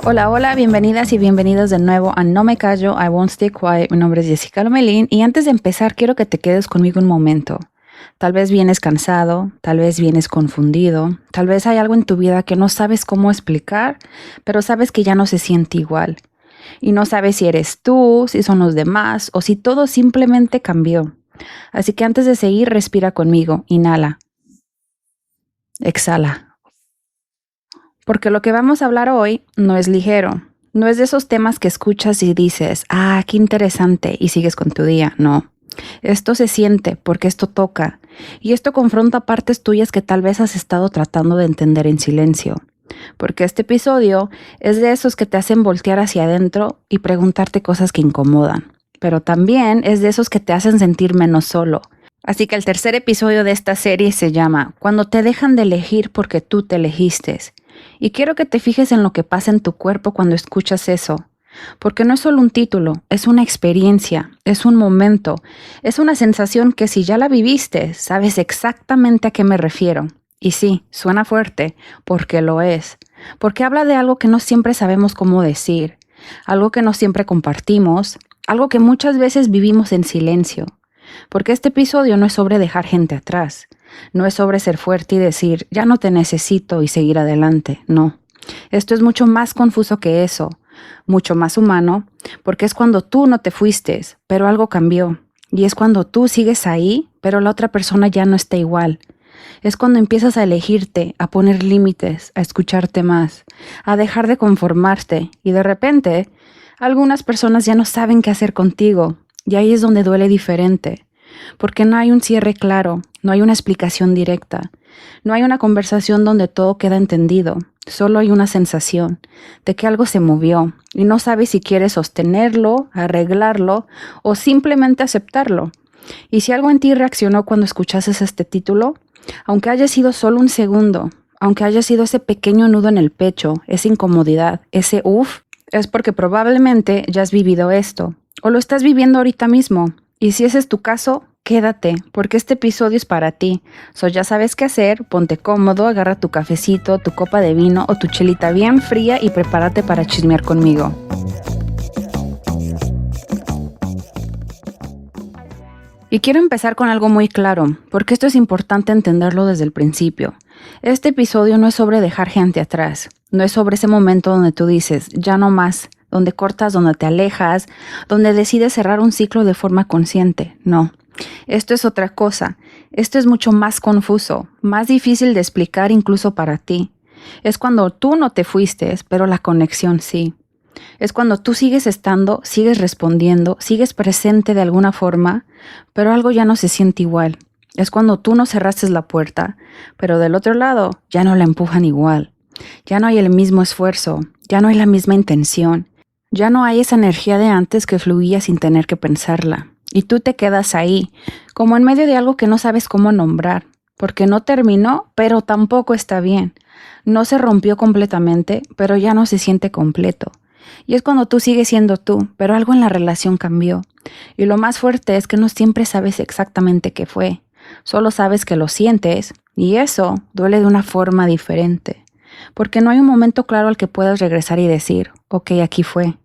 Hola, hola, bienvenidas y bienvenidos de nuevo a No Me Callo, I Won't Stay Quiet. Mi nombre es Jessica Lomelín y antes de empezar quiero que te quedes conmigo un momento. Tal vez vienes cansado, tal vez vienes confundido, tal vez hay algo en tu vida que no sabes cómo explicar, pero sabes que ya no se siente igual. Y no sabes si eres tú, si son los demás o si todo simplemente cambió. Así que antes de seguir, respira conmigo, inhala, exhala. Porque lo que vamos a hablar hoy no es ligero, no es de esos temas que escuchas y dices, qué interesante, y sigues con tu día, no. Esto se siente porque esto toca, y esto confronta partes tuyas que tal vez has estado tratando de entender en silencio. Porque este episodio es de esos que te hacen voltear hacia adentro y preguntarte cosas que incomodan, pero también es de esos que te hacen sentir menos solo. Así que el tercer episodio de esta serie se llama Cuando te dejan de elegir porque tú te elegiste. Y quiero que te fijes en lo que pasa en tu cuerpo cuando escuchas eso, porque no es solo un título, es una experiencia, es un momento, es una sensación que si ya la viviste, sabes exactamente a qué me refiero. Y sí, suena fuerte, porque lo es, porque habla de algo que no siempre sabemos cómo decir, algo que no siempre compartimos, algo que muchas veces vivimos en silencio. Porque este episodio no es sobre dejar gente atrás, no es sobre ser fuerte y decir, ya no te necesito y seguir adelante, no. Esto es mucho más confuso que eso, mucho más humano, porque es cuando tú no te fuiste, pero algo cambió. Y es cuando tú sigues ahí, pero la otra persona ya no está igual. Es cuando empiezas a elegirte, a poner límites, a escucharte más, a dejar de conformarte y de repente algunas personas ya no saben qué hacer contigo. Y ahí es donde duele diferente, porque no hay un cierre claro, no hay una explicación directa, no hay una conversación donde todo queda entendido, solo hay una sensación de que algo se movió y no sabes si quieres sostenerlo, arreglarlo o simplemente aceptarlo. Y si algo en ti reaccionó cuando escuchases este título, aunque haya sido solo un segundo, aunque haya sido ese pequeño nudo en el pecho, esa incomodidad, ese es porque probablemente ya has vivido esto. O lo estás viviendo ahorita mismo. Y si ese es tu caso, quédate, porque este episodio es para ti. Ya sabes qué hacer, ponte cómodo, agarra tu cafecito, tu copa de vino o tu chelita bien fría y prepárate para chismear conmigo. Y quiero empezar con algo muy claro, porque esto es importante entenderlo desde el principio. Este episodio no es sobre dejar gente atrás, no es sobre ese momento donde tú dices, ya no más, donde cortas, donde te alejas, donde decides cerrar un ciclo de forma consciente. No, esto es otra cosa. Esto es mucho más confuso, más difícil de explicar incluso para ti. Es cuando tú no te fuiste, pero la conexión sí. Es cuando tú sigues estando, sigues respondiendo, sigues presente de alguna forma, pero algo ya no se siente igual. Es cuando tú no cerraste la puerta, pero del otro lado ya no la empujan igual. Ya no hay el mismo esfuerzo, ya no hay la misma intención. Ya no hay esa energía de antes que fluía sin tener que pensarla. Y tú te quedas ahí, como en medio de algo que no sabes cómo nombrar, porque no terminó, pero tampoco está bien. No se rompió completamente, pero ya no se siente completo. Y es cuando tú sigues siendo tú, pero algo en la relación cambió. Y lo más fuerte es que no siempre sabes exactamente qué fue. Solo sabes que lo sientes, y eso duele de una forma diferente. Porque no hay un momento claro al que puedas regresar y decir, ok, aquí fue.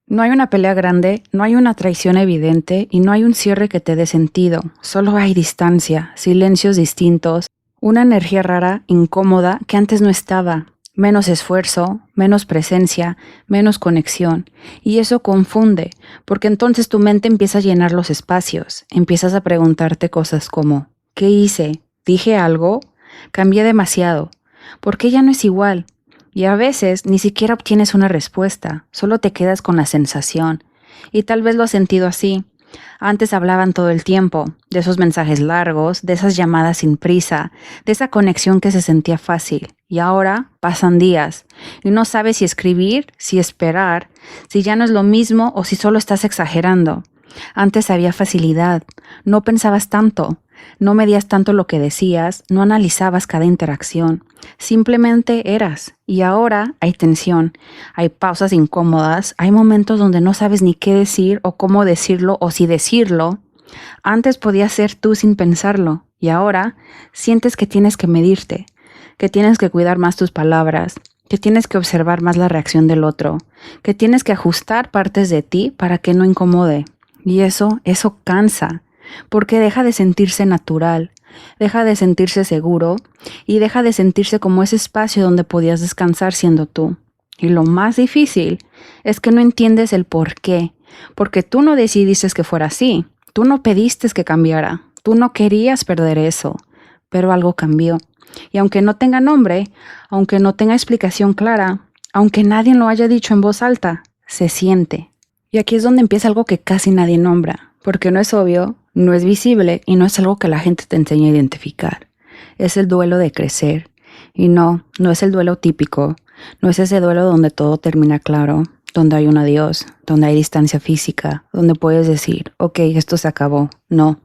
No hay una pelea grande, no hay una traición evidente y no hay un cierre que te dé sentido. Solo hay distancia, silencios distintos, una energía rara, incómoda, que antes no estaba. Menos esfuerzo, menos presencia, menos conexión. Y eso confunde, porque entonces tu mente empieza a llenar los espacios. Empiezas a preguntarte cosas como, ¿qué hice? ¿Dije algo? ¿Cambié demasiado? ¿Por qué ya no es igual? Y a veces ni siquiera obtienes una respuesta, solo te quedas con la sensación. Y tal vez lo has sentido así. Antes hablaban todo el tiempo, de esos mensajes largos, de esas llamadas sin prisa, de esa conexión que se sentía fácil. Y ahora pasan días y no sabes si escribir, si esperar, si ya no es lo mismo o si solo estás exagerando. Antes había facilidad, no pensabas tanto, no medías tanto lo que decías, no analizabas cada interacción, simplemente eras. Y ahora hay tensión, hay pausas incómodas, hay momentos donde no sabes ni qué decir o cómo decirlo o si decirlo. Antes podías ser tú sin pensarlo Y ahora sientes que tienes que medirte, que tienes que cuidar más tus palabras, que tienes que observar más la reacción del otro, que tienes que ajustar partes de ti para que no incomode. Y eso cansa, porque deja de sentirse natural, deja de sentirse seguro y deja de sentirse como ese espacio donde podías descansar siendo tú. Y lo más difícil es que no entiendes el por qué, porque tú no decidiste que fuera así, tú no pediste que cambiara, tú no querías perder eso, pero algo cambió. Y aunque no tenga nombre, aunque no tenga explicación clara, aunque nadie lo haya dicho en voz alta, se siente. Y aquí es donde empieza algo que casi nadie nombra, porque no es obvio, no es visible y no es algo que la gente te enseña a identificar. Es el duelo de crecer. Y no es el duelo típico, no es ese duelo donde todo termina claro, donde hay un adiós, donde hay distancia física, donde puedes decir, ok, esto se acabó. No,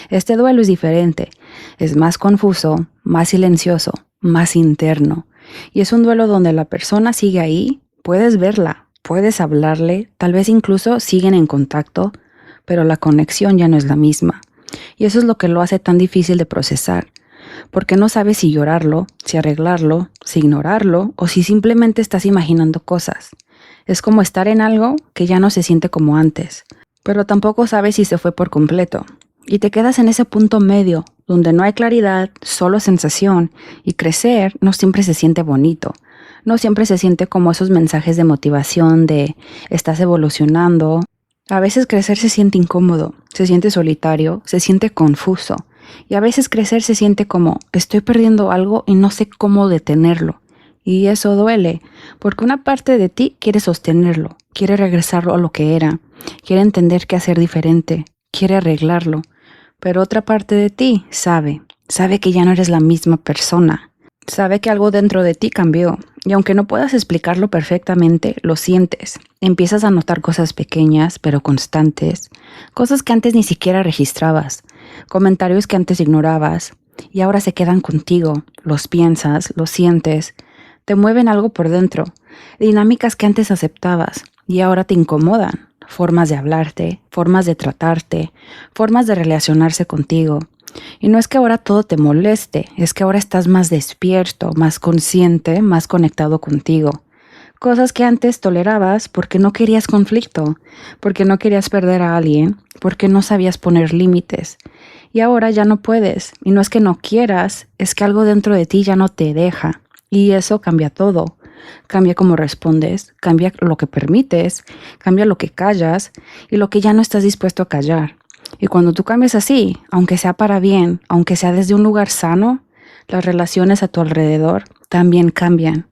este duelo es diferente, es más confuso, más silencioso, más interno. Y es un duelo donde la persona sigue ahí, puedes verla, puedes hablarle, tal vez incluso siguen en contacto, pero la conexión ya no es la misma. Y eso es lo que lo hace tan difícil de procesar, porque no sabes si llorarlo, si arreglarlo, si ignorarlo o si simplemente estás imaginando cosas. Es como estar en algo que ya no se siente como antes, pero tampoco sabes si se fue por completo. Y te quedas en ese punto medio, donde no hay claridad, solo sensación, y crecer no siempre se siente bonito. No siempre se siente como esos mensajes de motivación de estás evolucionando. A veces crecer se siente incómodo, se siente solitario, se siente confuso. Y a veces crecer se siente como estoy perdiendo algo y no sé cómo detenerlo. Y eso duele, porque una parte de ti quiere sostenerlo, quiere regresarlo a lo que era, quiere entender qué hacer diferente, quiere arreglarlo. Pero otra parte de ti sabe que ya no eres la misma persona, sabe que algo dentro de ti cambió. Y aunque no puedas explicarlo perfectamente, lo sientes. Empiezas a notar cosas pequeñas, pero constantes, cosas que antes ni siquiera registrabas, comentarios que antes ignorabas, y ahora se quedan contigo, los piensas, los sientes, te mueven algo por dentro, dinámicas que antes aceptabas, y ahora te incomodan, formas de hablarte, formas de tratarte, formas de relacionarse contigo. Y no es que ahora todo te moleste, es que ahora estás más despierto, más consciente, más conectado contigo. Cosas que antes tolerabas porque no querías conflicto, porque no querías perder a alguien, porque no sabías poner límites. Y ahora ya no puedes. Y no es que no quieras, es que algo dentro de ti ya no te deja. Y eso cambia todo. Cambia cómo respondes, cambia lo que permites, cambia lo que callas y lo que ya no estás dispuesto a callar. Y cuando tú cambias así, aunque sea para bien, aunque sea desde un lugar sano, las relaciones a tu alrededor también cambian.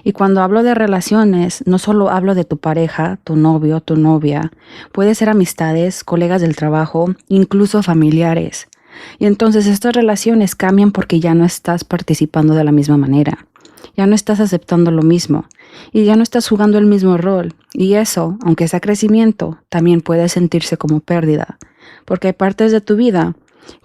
Y cuando hablo de relaciones, no solo hablo de tu pareja, tu novio, tu novia, puede ser amistades, colegas del trabajo, incluso familiares. Y entonces estas relaciones cambian porque ya no estás participando de la misma manera. Ya no estás aceptando lo mismo y ya no estás jugando el mismo rol. Y eso, aunque sea crecimiento, también puede sentirse como pérdida, porque hay partes de tu vida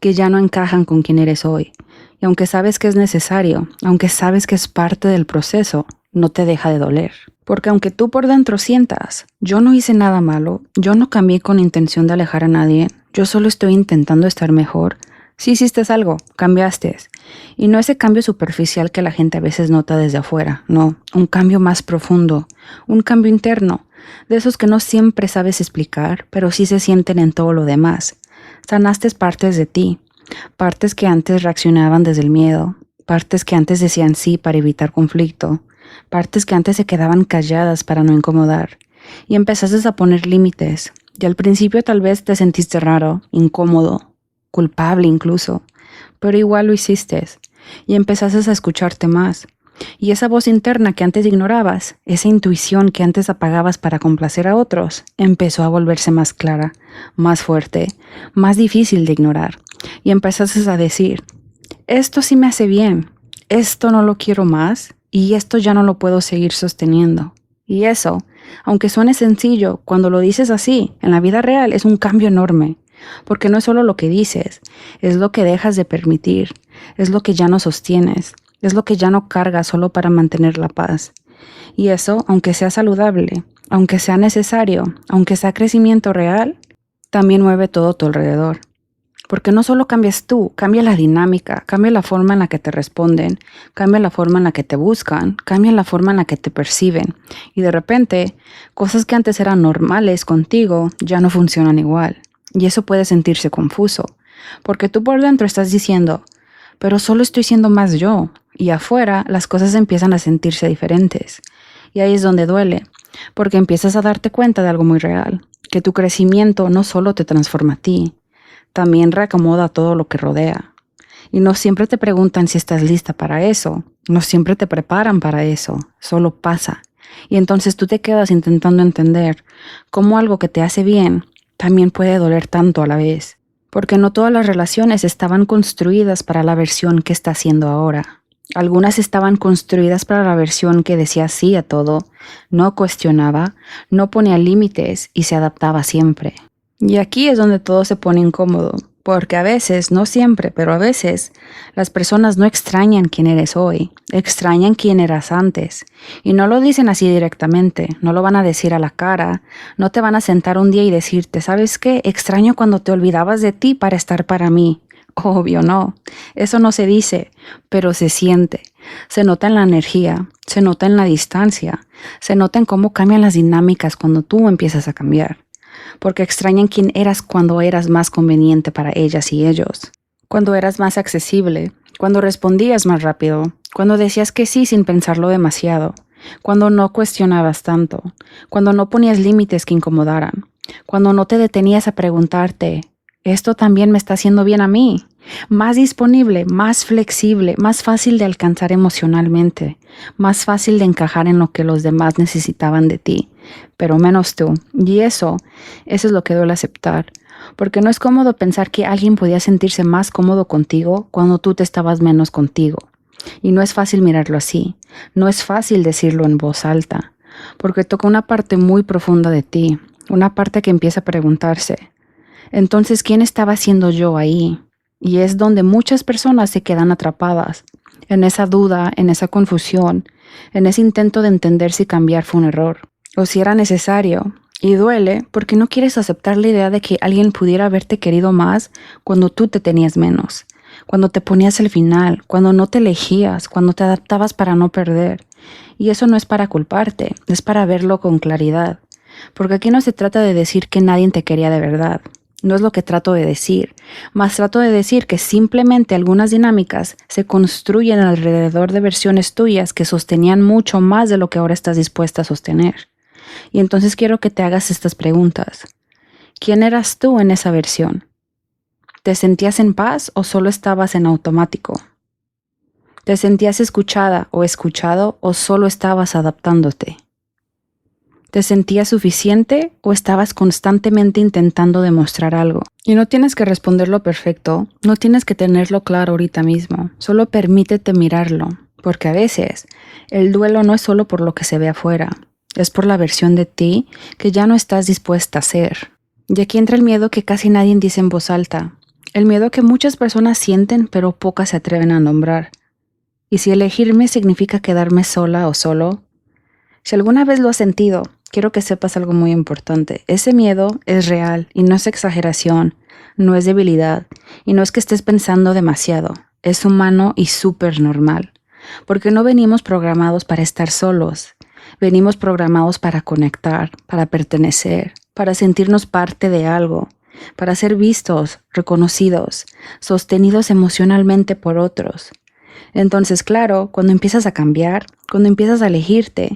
que ya no encajan con quien eres hoy. Y aunque sabes que es necesario, aunque sabes que es parte del proceso, no te deja de doler. Porque aunque tú por dentro sientas, yo no hice nada malo, yo no cambié con intención de alejar a nadie, yo solo estoy intentando estar mejor. Sí hiciste algo, cambiaste. Y no ese cambio superficial que la gente a veces nota desde afuera, no, un cambio más profundo, un cambio interno, de esos que no siempre sabes explicar, pero sí se sienten en todo lo demás. Sanaste partes de ti, partes que antes reaccionaban desde el miedo, partes que antes decían sí para evitar conflicto, partes que antes se quedaban calladas para no incomodar, y empezaste a poner límites. Y al principio tal vez te sentiste raro, incómodo, culpable incluso, pero igual lo hiciste y empezaste a escucharte más. Y esa voz interna que antes ignorabas, esa intuición que antes apagabas para complacer a otros, empezó a volverse más clara, más fuerte, más difícil de ignorar. Y empezaste a decir, esto sí me hace bien, esto no lo quiero más y esto ya no lo puedo seguir sosteniendo. Y eso, aunque suene sencillo, cuando lo dices así, en la vida real es un cambio enorme. Porque no es solo lo que dices, es lo que dejas de permitir, es lo que ya no sostienes, es lo que ya no cargas solo para mantener la paz. Y eso, aunque sea saludable, aunque sea necesario, aunque sea crecimiento real, también mueve todo a tu alrededor. Porque no solo cambias tú, cambia la dinámica, cambia la forma en la que te responden, cambia la forma en la que te buscan, cambia la forma en la que te perciben. Y de repente, cosas que antes eran normales contigo ya no funcionan igual. Y eso puede sentirse confuso, porque tú por dentro estás diciendo, pero solo estoy siendo más yo. Y afuera las cosas empiezan a sentirse diferentes. Y ahí es donde duele, porque empiezas a darte cuenta de algo muy real, que tu crecimiento no solo te transforma a ti, también reacomoda todo lo que rodea. Y no siempre te preguntan si estás lista para eso, no siempre te preparan para eso, solo pasa. Y entonces tú te quedas intentando entender cómo algo que te hace bien también puede doler tanto a la vez. Porque no todas las relaciones estaban construidas para la versión que está haciendo ahora. Algunas estaban construidas para la versión que decía sí a todo, no cuestionaba, no ponía límites y se adaptaba siempre. Y aquí es donde todo se pone incómodo, porque a veces, no siempre, pero a veces, las personas no extrañan quién eres hoy, extrañan quién eras antes. Y no lo dicen así directamente, no lo van a decir a la cara, no te van a sentar un día y decirte, ¿sabes qué? Extraño cuando te olvidabas de ti para estar para mí. Obvio no, eso no se dice, pero se siente, se nota en la energía, se nota en la distancia, se nota en cómo cambian las dinámicas cuando tú empiezas a cambiar. Porque extrañan quién eras cuando eras más conveniente para ellas y ellos, cuando eras más accesible, cuando respondías más rápido, cuando decías que sí sin pensarlo demasiado, cuando no cuestionabas tanto, cuando no ponías límites que incomodaran, cuando no te detenías a preguntarte, ¿esto también me está haciendo bien a mí? Más disponible, más flexible, más fácil de alcanzar emocionalmente, más fácil de encajar en lo que los demás necesitaban de ti, pero menos tú. Y eso es lo que duele aceptar, porque no es cómodo pensar que alguien podía sentirse más cómodo contigo cuando tú te estabas menos contigo. Y no es fácil mirarlo así, no es fácil decirlo en voz alta, porque toca una parte muy profunda de ti, una parte que empieza a preguntarse, entonces, ¿quién estaba siendo yo ahí? Y es donde muchas personas se quedan atrapadas, en esa duda, en esa confusión, en ese intento de entender si cambiar fue un error o si era necesario. Y duele porque no quieres aceptar la idea de que alguien pudiera haberte querido más cuando tú te tenías menos, cuando te ponías al final, cuando no te elegías, cuando te adaptabas para no perder. Y eso no es para culparte, es para verlo con claridad. Porque aquí no se trata de decir que nadie te quería de verdad. No es lo que trato de decir, más trato de decir que simplemente algunas dinámicas se construyen alrededor de versiones tuyas que sostenían mucho más de lo que ahora estás dispuesta a sostener. Y entonces quiero que te hagas estas preguntas. ¿Quién eras tú en esa versión? ¿Te sentías en paz o solo estabas en automático? ¿Te sentías escuchada o escuchado o solo estabas adaptándote? ¿Te sentías suficiente o estabas constantemente intentando demostrar algo? Y no tienes que responderlo perfecto, no tienes que tenerlo claro ahorita mismo, solo permítete mirarlo, porque a veces el duelo no es solo por lo que se ve afuera, es por la versión de ti que ya no estás dispuesta a ser. Y aquí entra el miedo que casi nadie dice en voz alta, el miedo que muchas personas sienten pero pocas se atreven a nombrar. Y si elegirme significa quedarme sola o solo, si alguna vez lo has sentido, quiero que sepas algo muy importante. Ese miedo es real y no es exageración, no es debilidad y no es que estés pensando demasiado. Es humano y súper normal. Porque no venimos programados para estar solos. Venimos programados para conectar, para pertenecer, para sentirnos parte de algo, para ser vistos, reconocidos, sostenidos emocionalmente por otros. Entonces, claro, cuando empiezas a cambiar, cuando empiezas a elegirte,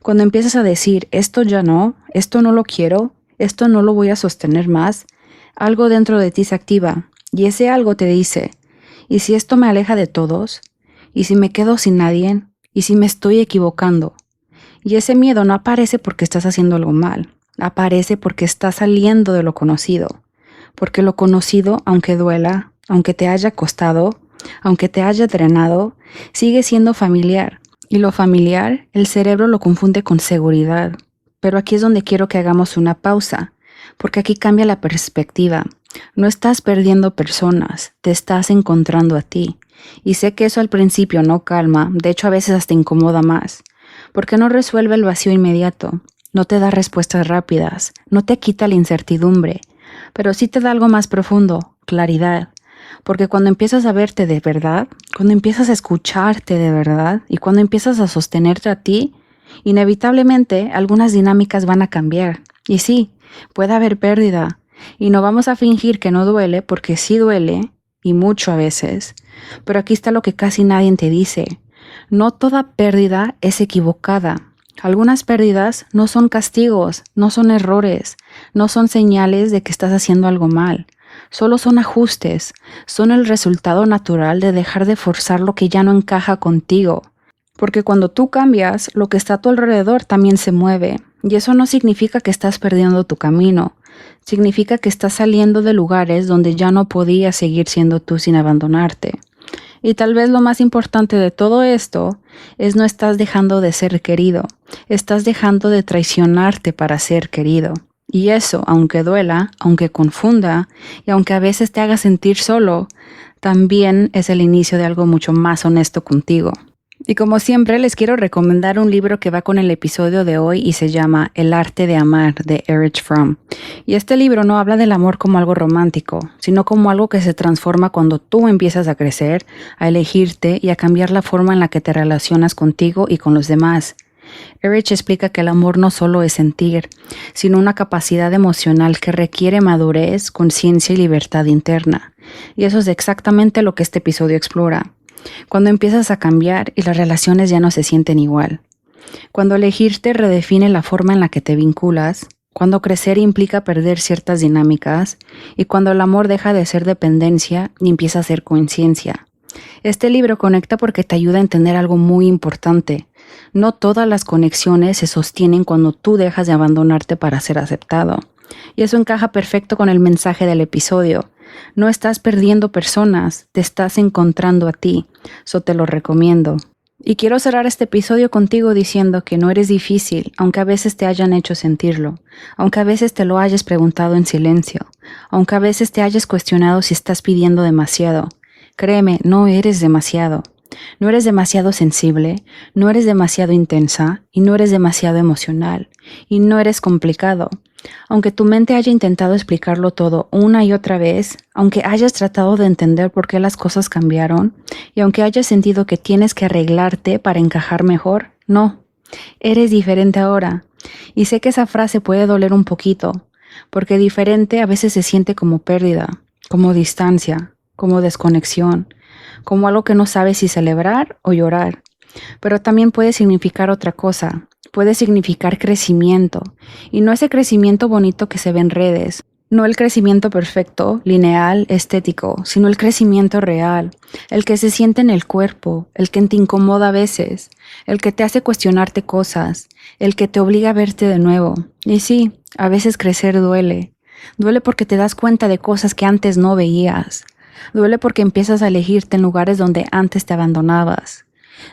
cuando empiezas a decir, esto ya no, esto no lo quiero, esto no lo voy a sostener más, algo dentro de ti se activa y ese algo te dice, ¿y si esto me aleja de todos? ¿Y si me quedo sin nadie? ¿Y si me estoy equivocando? Y ese miedo no aparece porque estás haciendo algo mal, aparece porque estás saliendo de lo conocido, porque lo conocido, aunque duela, aunque te haya costado, aunque te haya drenado, sigue siendo familiar. Y lo familiar, el cerebro lo confunde con seguridad. Pero aquí es donde quiero que hagamos una pausa, porque aquí cambia la perspectiva. No estás perdiendo personas, te estás encontrando a ti. Y sé que eso al principio no calma, de hecho a veces hasta incomoda más, porque no resuelve el vacío inmediato, no te da respuestas rápidas, no te quita la incertidumbre, pero sí te da algo más profundo, claridad. Porque cuando empiezas a verte de verdad, cuando empiezas a escucharte de verdad y cuando empiezas a sostenerte a ti, inevitablemente algunas dinámicas van a cambiar. Y sí, puede haber pérdida. Y no vamos a fingir que no duele porque sí duele, y mucho a veces. Pero aquí está lo que casi nadie te dice. No toda pérdida es equivocada. Algunas pérdidas no son castigos, no son errores, no son señales de que estás haciendo algo mal. Solo son ajustes, son el resultado natural de dejar de forzar lo que ya no encaja contigo. Porque cuando tú cambias, lo que está a tu alrededor también se mueve. Y eso no significa que estás perdiendo tu camino. Significa que estás saliendo de lugares donde ya no podías seguir siendo tú sin abandonarte. Y tal vez lo más importante de todo esto es no estás dejando de ser querido. Estás dejando de traicionarte para ser querido. Y eso, aunque duela, aunque confunda y aunque a veces te haga sentir solo, también es el inicio de algo mucho más honesto contigo. Y como siempre, les quiero recomendar un libro que va con el episodio de hoy y se llama El arte de amar, de Erich Fromm. Y este libro no habla del amor como algo romántico, sino como algo que se transforma cuando tú empiezas a crecer, a elegirte y a cambiar la forma en la que te relacionas contigo y con los demás. Erich explica que el amor no solo es sentir, sino una capacidad emocional que requiere madurez, conciencia y libertad interna. Y eso es exactamente lo que este episodio explora. Cuando empiezas a cambiar y las relaciones ya no se sienten igual. Cuando elegirte redefine la forma en la que te vinculas. Cuando crecer implica perder ciertas dinámicas. Y cuando el amor deja de ser dependencia y empieza a ser conciencia. Este libro conecta porque te ayuda a entender algo muy importante. No todas las conexiones se sostienen cuando tú dejas de abandonarte para ser aceptado. Y eso encaja perfecto con el mensaje del episodio. No estás perdiendo personas, te estás encontrando a ti. So te lo recomiendo. Y quiero cerrar este episodio contigo diciendo que no eres difícil, aunque a veces te hayan hecho sentirlo, aunque a veces te lo hayas preguntado en silencio, aunque a veces te hayas cuestionado si estás pidiendo demasiado. Créeme, no eres demasiado. No eres demasiado sensible, no eres demasiado intensa y no eres demasiado emocional y no eres complicado. Aunque tu mente haya intentado explicarlo todo una y otra vez, aunque hayas tratado de entender por qué las cosas cambiaron y aunque hayas sentido que tienes que arreglarte para encajar mejor, no, eres diferente ahora. Y sé que esa frase puede doler un poquito, porque diferente a veces se siente como pérdida, como distancia, como desconexión, como algo que no sabes si celebrar o llorar. Pero también puede significar otra cosa. Puede significar crecimiento, y no ese crecimiento bonito que se ve en redes, no el crecimiento perfecto, lineal, estético, sino el crecimiento real, el que se siente en el cuerpo, el que te incomoda a veces, el que te hace cuestionarte cosas, el que te obliga a verte de nuevo. Y sí, a veces crecer duele. Duele porque te das cuenta de cosas que antes no veías. Duele porque empiezas a elegirte en lugares donde antes te abandonabas.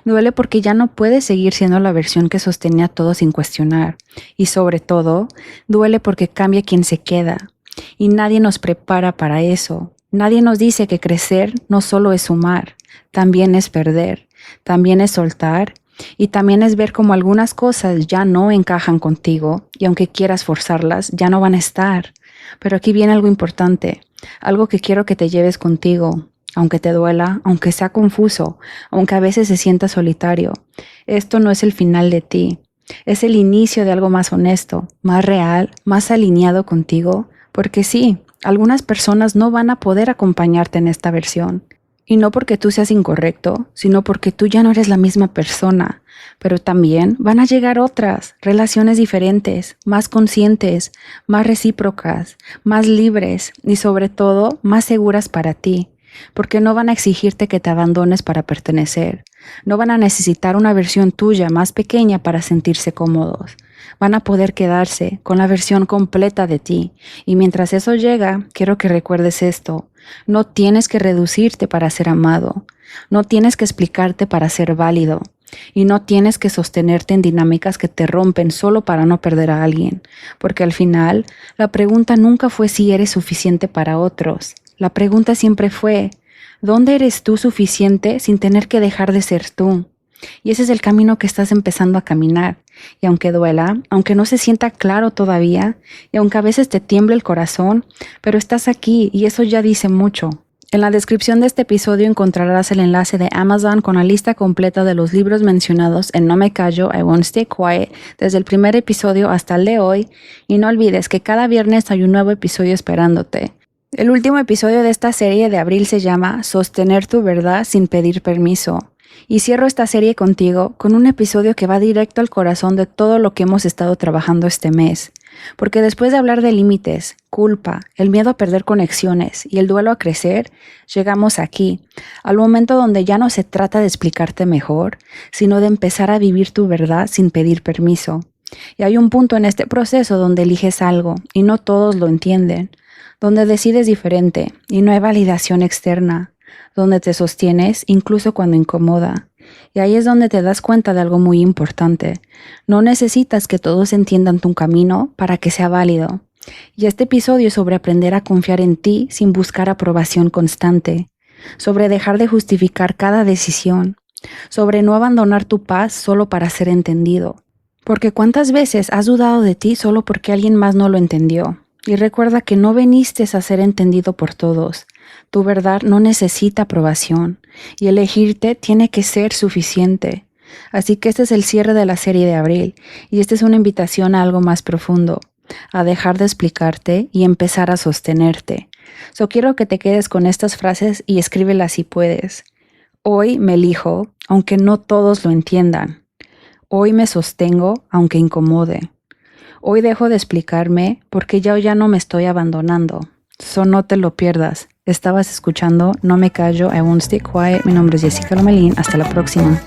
Duele porque ya no puedes seguir siendo la versión que sostenía todo sin cuestionar. Y sobre todo, duele porque cambia quien se queda. Y nadie nos prepara para eso. Nadie nos dice que crecer no solo es sumar, también es perder, también es soltar y también es ver cómo algunas cosas ya no encajan contigo y aunque quieras forzarlas, ya no van a estar. Pero aquí viene algo importante, algo que quiero que te lleves contigo. Aunque te duela, aunque sea confuso, aunque a veces se sienta solitario, esto no es el final de ti. Es el inicio de algo más honesto, más real, más alineado contigo, porque sí, algunas personas no van a poder acompañarte en esta versión. Y no porque tú seas incorrecto, sino porque tú ya no eres la misma persona. Pero también van a llegar otras, relaciones diferentes, más conscientes, más recíprocas, más libres y sobre todo más seguras para ti. Porque no van a exigirte que te abandones para pertenecer. No van a necesitar una versión tuya más pequeña para sentirse cómodos. Van a poder quedarse con la versión completa de ti. Y mientras eso llega, quiero que recuerdes esto. No tienes que reducirte para ser amado. No tienes que explicarte para ser válido. Y no tienes que sostenerte en dinámicas que te rompen solo para no perder a alguien. Porque al final, la pregunta nunca fue si eres suficiente para otros. La pregunta siempre fue, ¿dónde eres tú suficiente sin tener que dejar de ser tú? Y ese es el camino que estás empezando a caminar. Y aunque duela, aunque no se sienta claro todavía, y aunque a veces te tiemble el corazón, pero estás aquí y eso ya dice mucho. En la descripción de este episodio encontrarás el enlace de Amazon con la lista completa de los libros mencionados en No me callo, I Won't Stay Quiet, desde el primer episodio hasta el de hoy, y no olvides que cada viernes hay un nuevo episodio esperándote. El último episodio de esta serie de abril se llama Sostener tu verdad sin pedir permiso. Y cierro esta serie contigo con un episodio que va directo al corazón de todo lo que hemos estado trabajando este mes. Porque después de hablar de límites, culpa, el miedo a perder conexiones y el duelo a crecer, llegamos aquí, al momento donde ya no se trata de explicarte mejor, sino de empezar a vivir tu verdad sin pedir permiso. Y hay un punto en este proceso donde eliges algo y no todos lo entienden, donde decides diferente y no hay validación externa, donde te sostienes incluso cuando incomoda. Y ahí es donde te das cuenta de algo muy importante. No necesitas que todos entiendan tu camino para que sea válido. Y este episodio es sobre aprender a confiar en ti sin buscar aprobación constante, sobre dejar de justificar cada decisión, sobre no abandonar tu paz solo para ser entendido. Porque ¿cuántas veces has dudado de ti solo porque alguien más no lo entendió? Y recuerda que no viniste a ser entendido por todos. Tu verdad no necesita aprobación y elegirte tiene que ser suficiente. Así que este es el cierre de la serie de abril y esta es una invitación a algo más profundo, a dejar de explicarte y empezar a sostenerte. Quiero que te quedes con estas frases y escríbelas si puedes. Hoy me elijo, aunque no todos lo entiendan. Hoy me sostengo, aunque incomode. Hoy dejo de explicarme porque ya no me estoy abandonando. No te lo pierdas. Estabas escuchando No me callo, I Won't Stay Quiet. Mi nombre es Jessica Lomelín. Hasta la próxima.